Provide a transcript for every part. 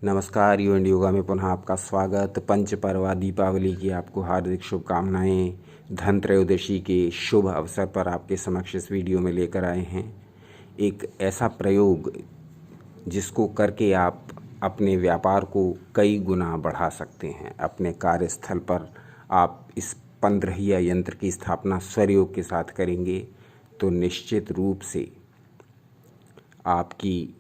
नमस्कार, you and yoga में पुनः आपका स्वागत। पंच पर्वा दीपावली की आपको हार्दिक शुभकामनाएं। धन त्रयोदशी के शुभ अवसर पर आपके समक्ष इस वीडियो में लेकर आए हैं एक ऐसा प्रयोग जिसको करके आप अपने व्यापार को कई गुना बढ़ा सकते हैं। अपने कार्यस्थल पर आप इस 15 यंत्र की स्थापना स्वरयोग के साथ करेंगे तो निश्चित रूप से आपकी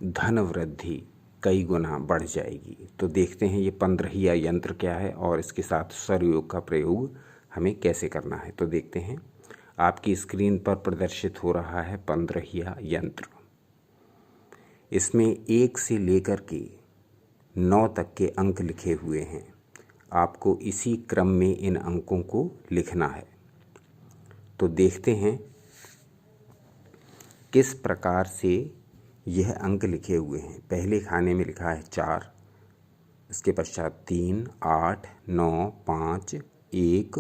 धन वृद्धि कई गुना बढ़ जाएगी। तो देखते हैं ये 15 यंत्र क्या है और इसके साथ स्वरयोग का प्रयोग हमें कैसे करना है। तो देखते हैं, आपकी स्क्रीन पर प्रदर्शित हो रहा है 15 यंत्र। इसमें 1 से लेकर के 9 तक के अंक लिखे हुए हैं। आपको इसी क्रम में इन अंकों को लिखना है। तो देखते हैं किस प्रकार से यह अंक लिखे हुए हैं। पहले खाने में लिखा है 4, इसके पश्चात 3, 8, 9, 5, 1,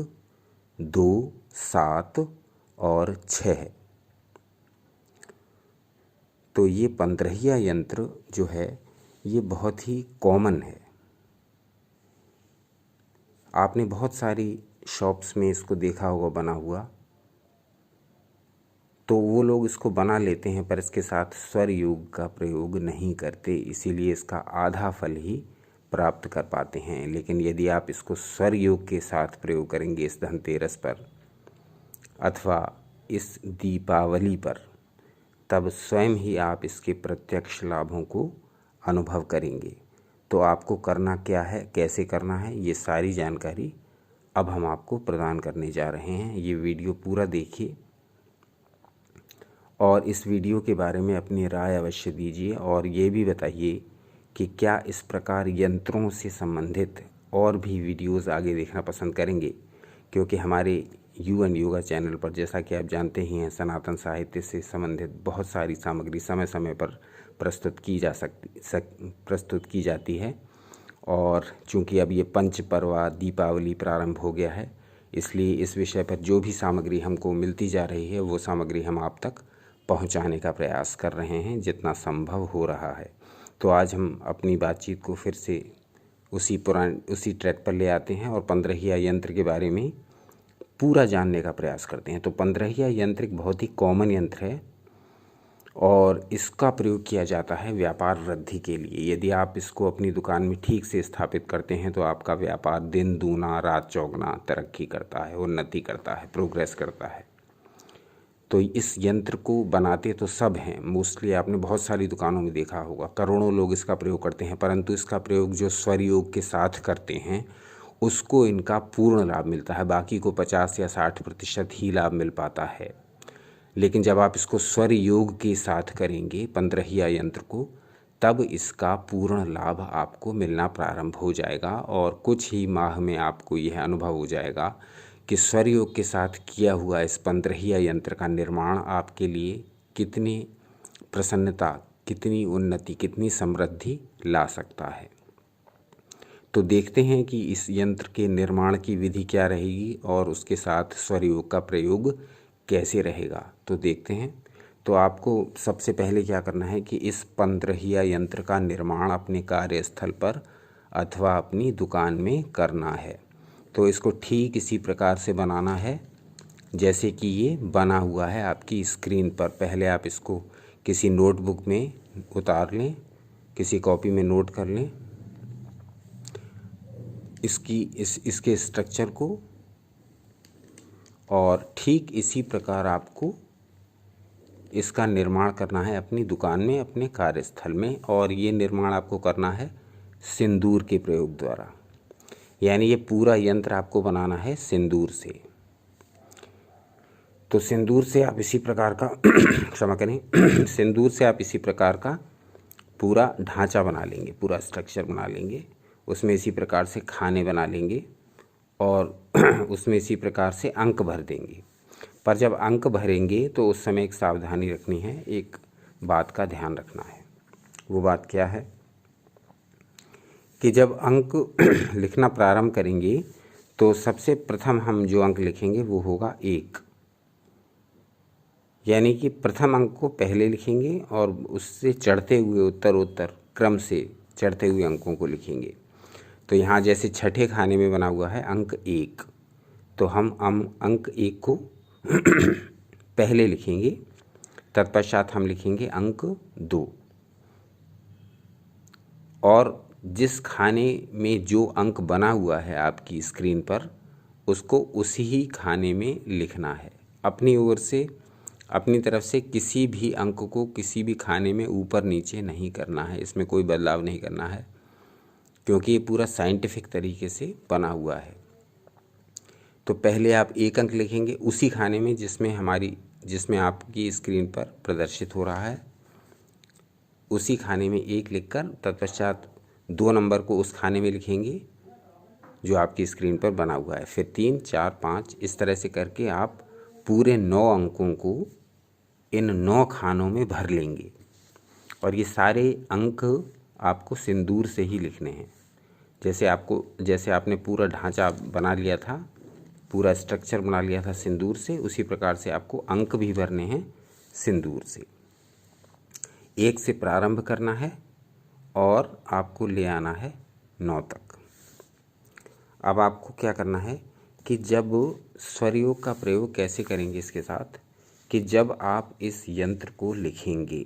2, 7 और 6 है। तो ये 15 यंत्र जो है ये बहुत ही कॉमन है। आपने बहुत सारी शॉप्स में इसको देखा होगा बना हुआ, तो वो लोग इसको बना लेते हैं पर इसके साथ स्वर योग का प्रयोग नहीं करते, इसीलिए इसका आधा फल ही प्राप्त कर पाते हैं। लेकिन यदि आप इसको स्वर योग के साथ प्रयोग करेंगे इस धनतेरस पर अथवा इस दीपावली पर, तब स्वयं ही आप इसके प्रत्यक्ष लाभों को अनुभव करेंगे। तो आपको करना क्या है, कैसे करना है, ये सारी जानकारी अब हम आपको प्रदान करने जा रहे हैं। ये वीडियो पूरा देखिए और इस वीडियो के बारे में अपनी राय अवश्य दीजिए और ये भी बताइए कि क्या इस प्रकार यंत्रों से संबंधित और भी वीडियोस आगे देखना पसंद करेंगे, क्योंकि हमारे यू एंड योगा चैनल पर जैसा कि आप जानते ही हैं सनातन साहित्य से संबंधित बहुत सारी सामग्री समय समय पर प्रस्तुत की जाती है। और चूँकि अब ये पंच पर्वा दीपावली प्रारंभ हो गया है, इसलिए इस विषय पर जो भी सामग्री हमको मिलती जा रही है वो सामग्री हम आप तक पहुंचाने का प्रयास कर रहे हैं जितना संभव हो रहा है। तो आज हम अपनी बातचीत को फिर से उसी ट्रैक पर ले आते हैं और 15 यंत्र के बारे में पूरा जानने का प्रयास करते हैं। तो 15 यंत्र एक बहुत ही कॉमन यंत्र है और इसका प्रयोग किया जाता है व्यापार वृद्धि के लिए। यदि आप इसको अपनी दुकान में ठीक से स्थापित करते हैं तो आपका व्यापार दिन दूना रात चौगुना तरक्की करता है, उन्नति करता है, प्रोग्रेस करता है। तो इस यंत्र को बनाते तो सब हैं, मोस्टली आपने बहुत सारी दुकानों में देखा होगा, करोड़ों लोग इसका प्रयोग करते हैं, परंतु इसका प्रयोग जो स्वर योग के साथ करते हैं उसको इनका पूर्ण लाभ मिलता है। बाकी को 50 या 60% ही लाभ मिल पाता है। लेकिन जब आप इसको स्वर योग के साथ करेंगे 15 यंत्र को, तब इसका पूर्ण लाभ आपको मिलना प्रारंभ हो जाएगा और कुछ ही माह में आपको यह अनुभव हो जाएगा कि स्वर योग के साथ किया हुआ इस 15 यंत्र का निर्माण आपके लिए कितनी प्रसन्नता, कितनी उन्नति, कितनी समृद्धि ला सकता है। तो देखते हैं कि इस यंत्र के निर्माण की विधि क्या रहेगी और उसके साथ स्वर योग का प्रयोग कैसे रहेगा। तो देखते हैं। तो आपको सबसे पहले क्या करना है कि इस 15 यंत्र का निर्माण अपने कार्यस्थल पर अथवा अपनी दुकान में करना है। तो इसको ठीक इसी प्रकार से बनाना है जैसे कि ये बना हुआ है आपकी स्क्रीन पर। पहले आप इसको किसी नोटबुक में उतार लें, किसी कॉपी में नोट कर लें इसके स्ट्रक्चर को, और ठीक इसी प्रकार आपको इसका निर्माण करना है अपनी दुकान में, अपने कार्यस्थल में। और ये निर्माण आपको करना है सिंदूर के प्रयोग द्वारा, यानी ये पूरा यंत्र आपको बनाना है सिंदूर से। तो सिंदूर से आप इसी प्रकार का क्षमा करें सिंदूर से आप इसी प्रकार का पूरा ढांचा बना लेंगे, पूरा स्ट्रक्चर बना लेंगे। उसमें इसी प्रकार से खाने बना लेंगे और उसमें इसी प्रकार से अंक भर देंगे। पर जब अंक भरेंगे तो उस समय एक सावधानी रखनी है, एक बात का ध्यान रखना है। वो बात क्या है कि जब अंक लिखना प्रारंभ करेंगे तो सबसे प्रथम हम जो अंक लिखेंगे वो होगा 1, यानी कि प्रथम अंक को पहले लिखेंगे और उससे चढ़ते हुए उत्तरोत्तर क्रम से चढ़ते हुए अंकों को लिखेंगे। तो यहाँ जैसे छठे खाने में बना हुआ है अंक 1, तो हम अंक 1 को पहले लिखेंगे, तत्पश्चात हम लिखेंगे अंक 2, और जिस खाने में जो अंक बना हुआ है आपकी स्क्रीन पर उसको उसी ही खाने में लिखना है। अपनी ओर से, अपनी तरफ से किसी भी अंक को किसी भी खाने में ऊपर नीचे नहीं करना है, इसमें कोई बदलाव नहीं करना है, क्योंकि ये पूरा साइंटिफिक तरीके से बना हुआ है। तो पहले आप 1 अंक लिखेंगे उसी खाने में जिसमें आपकी स्क्रीन पर प्रदर्शित हो रहा है, उसी खाने में 1 लिखकर तत्पश्चात 2 नंबर को उस खाने में लिखेंगे जो आपकी स्क्रीन पर बना हुआ है। फिर 3, 4, 5 इस तरह से करके आप पूरे 9 अंकों को इन 9 खानों में भर लेंगे, और ये सारे अंक आपको सिंदूर से ही लिखने हैं। जैसे आपने पूरा ढांचा बना लिया था, पूरा स्ट्रक्चर बना लिया था सिंदूर से, उसी प्रकार से आपको अंक भी भरने हैं सिंदूर से। 1 से प्रारंभ करना है और आपको ले आना है 9 तक। अब आपको क्या करना है कि जब स्वरयोग का प्रयोग कैसे करेंगे इसके साथ, कि जब आप इस यंत्र को लिखेंगे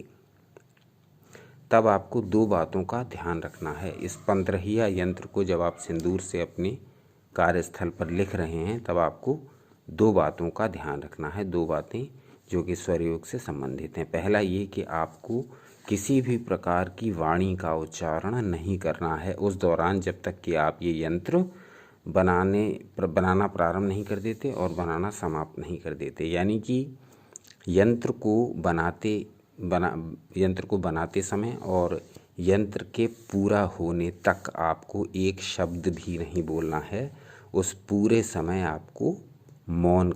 तब आपको 2 बातों का ध्यान रखना है। इस 15 यंत्र को जब आप सिंदूर से अपने कार्यस्थल पर लिख रहे हैं तब आपको 2 बातों का ध्यान रखना है, 2 बातें जो कि स्वरयोग से संबंधित हैं। पहला ये कि आपको किसी भी प्रकार की वाणी का उच्चारण नहीं करना है उस दौरान, जब तक कि आप ये यंत्र बनाना प्रारंभ नहीं कर देते और बनाना समाप्त नहीं कर देते। यानी कि यंत्र को बनाते समय और यंत्र के पूरा होने तक आपको एक शब्द भी नहीं बोलना है। उस पूरे समय आपको मौन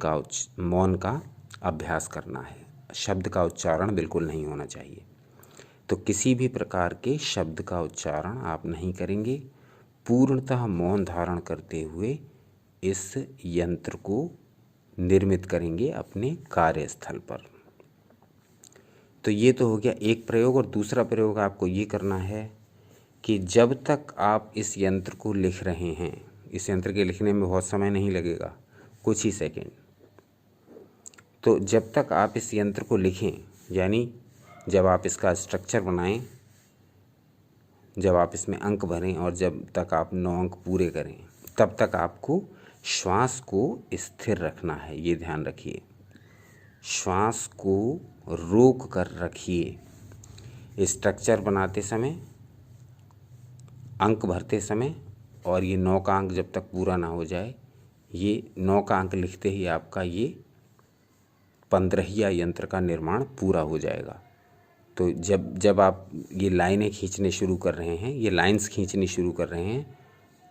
का अभ्यास करना है, शब्द का उच्चारण बिल्कुल नहीं होना चाहिए। तो किसी भी प्रकार के शब्द का उच्चारण आप नहीं करेंगे, पूर्णतः मौन धारण करते हुए इस यंत्र को निर्मित करेंगे अपने कार्यस्थल पर। तो ये तो हो गया एक प्रयोग। और दूसरा प्रयोग आपको ये करना है कि जब तक आप इस यंत्र को लिख रहे हैं, इस यंत्र के लिखने में बहुत समय नहीं लगेगा, कुछ ही सेकंड, तो जब तक आप इस यंत्र को लिखें, यानी जब आप इसका स्ट्रक्चर बनाएं, जब आप इसमें अंक भरें और जब तक आप 9 अंक पूरे करें, तब तक आपको श्वास को स्थिर रखना है। ये ध्यान रखिए, श्वास को रोक कर रखिए स्ट्रक्चर बनाते समय, अंक भरते समय, और ये 9 का अंक जब तक पूरा ना हो जाए। ये 9 का अंक लिखते ही आपका ये 15 यंत्र का निर्माण पूरा हो जाएगा। तो जब आप ये लाइनें खींचने शुरू कर रहे हैं, ये लाइंस खींचनी शुरू कर रहे हैं,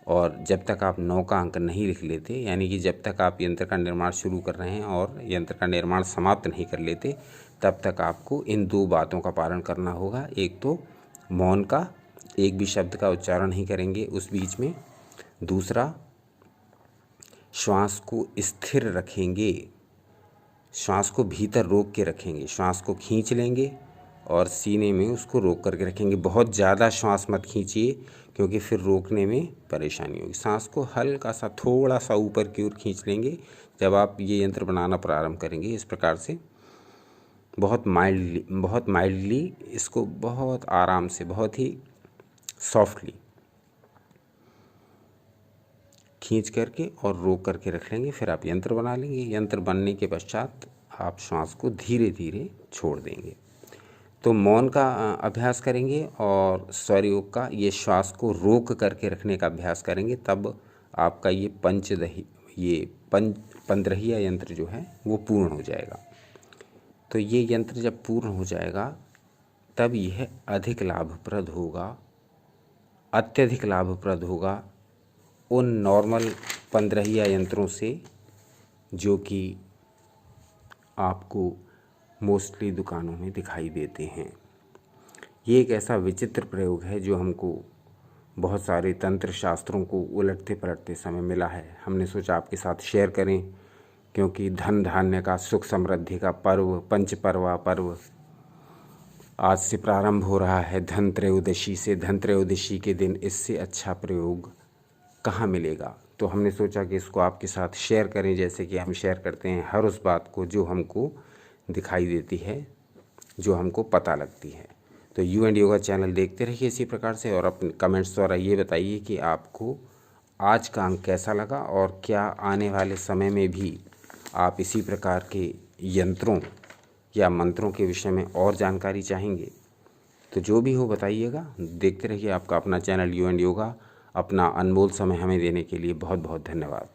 और जब तक आप 9 का अंक नहीं लिख लेते, यानी कि जब तक आप यंत्र का निर्माण शुरू कर रहे हैं और यंत्र का निर्माण समाप्त नहीं कर लेते, तब तक आपको इन 2 बातों का पालन करना होगा। एक तो मौन का, एक भी शब्द का उच्चारण नहीं करेंगे उस बीच में। दूसरा, श्वास को स्थिर रखेंगे, श्वास को भीतर रोक के रखेंगे, श्वास को खींच लेंगे और सीने में उसको रोक करके रखेंगे। बहुत ज़्यादा श्वास मत खींचिए, क्योंकि फिर रोकने में परेशानी होगी। सांस को हल्का सा, थोड़ा सा ऊपर की ओर खींच लेंगे जब आप ये यंत्र बनाना प्रारंभ करेंगे। इस प्रकार से बहुत माइल्डली इसको बहुत आराम से, बहुत ही सॉफ्टली खींच करके और रोक करके रख लेंगे। फिर आप यंत्र बना लेंगे। यंत्र बनने के पश्चात आप श्वास को धीरे धीरे छोड़ देंगे। तो मौन का अभ्यास करेंगे और स्वरयोग का, ये श्वास को रोक करके रखने का अभ्यास करेंगे, तब आपका ये 15 यंत्र जो है वो पूर्ण हो जाएगा। तो ये यंत्र जब पूर्ण हो जाएगा तब यह अधिक लाभप्रद होगा, अत्यधिक लाभप्रद होगा उन नॉर्मल 15 यंत्रों से जो कि आपको मोस्टली दुकानों में दिखाई देते हैं। ये एक ऐसा विचित्र प्रयोग है जो हमको बहुत सारे तंत्र शास्त्रों को उलटते पलटते समय मिला है। हमने सोचा आपके साथ शेयर करें, क्योंकि धन धान्य का, सुख समृद्धि का पर्व, पंचपर्वा पर्व आज से प्रारंभ हो रहा है धन त्रयोदशी से। धन त्रयोदशी के दिन इससे अच्छा प्रयोग कहाँ मिलेगा, तो हमने सोचा कि इसको आपके साथ शेयर करें, जैसे कि हम शेयर करते हैं हर उस बात को जो हमको दिखाई देती है, जो हमको पता लगती है। तो यू एंड योगा चैनल देखते रहिए इसी प्रकार से, और अपने कमेंट्स द्वारा ये बताइए कि आपको आज का अंक कैसा लगा, और क्या आने वाले समय में भी आप इसी प्रकार के यंत्रों या मंत्रों के विषय में और जानकारी चाहेंगे। तो जो भी हो बताइएगा। देखते रहिए आपका अपना चैनल यू एंड योगा। अपना अनमोल समय हमें देने के लिए बहुत बहुत धन्यवाद।